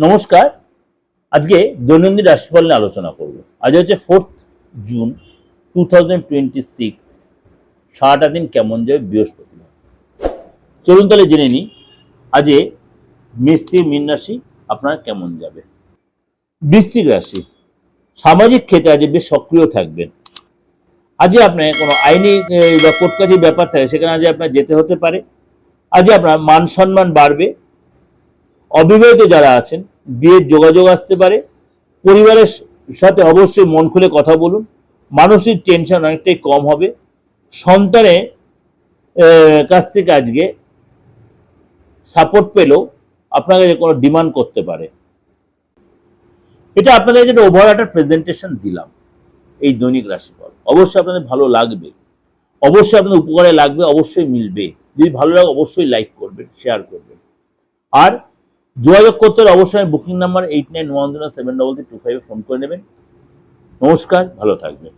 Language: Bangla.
নমস্কার। আজকে দৈনন্দিন রাশিফল নিয়ে আলোচনা করব। আজ হচ্ছে 4th জুন 2026। সারাটা দিন কেমন যাবে বৃহস্পতিবার। চলুন তাহলে জেনে নিই আজকে মেষ থেকে মীন রাশি আপনার কেমন যাবে। বৃশ্চিক রাশি, সামাজিক ক্ষেত্রে আজ বেশ সক্রিয় থাকবেন। আজ আপনার কোনো আইনি বা কোর্ট কাজের ব্যাপার থাকে, সেখানে আজ আপনার যেতে হতে পারে। আজ আপনার মান সম্মান বাড়বে। অবিবাহিত যারা আছেন বিয়ের যোগাযোগ আসতে পারে। পরিবারের সাথে অবশ্যই মন খুলে কথা বলুন। মানসিক টেনশন অনেকটাই কম হবে। সন্তানের কাছ থেকে আজকে সাপোর্ট পেলেও আপনাকে কোনো ডিমান্ড করতে পারে। এটা আপনাদের যেটা ওভারঅল একটা প্রেজেন্টেশন দিলাম এই দৈনিক রাশিফল। অবশ্যই আপনাদের ভালো লাগবে, অবশ্যই আপনাদের উপকারে লাগবে, অবশ্যই মিলবে। যদি ভালো লাগে অবশ্যই লাইক করবেন, শেয়ার করবেন। আর যোগাযোগ করতে হলে অবশ্যই বুকিং নাম্বার 8910723325 ফোন করে নেবেন। নমস্কার, ভালো থাকবেন।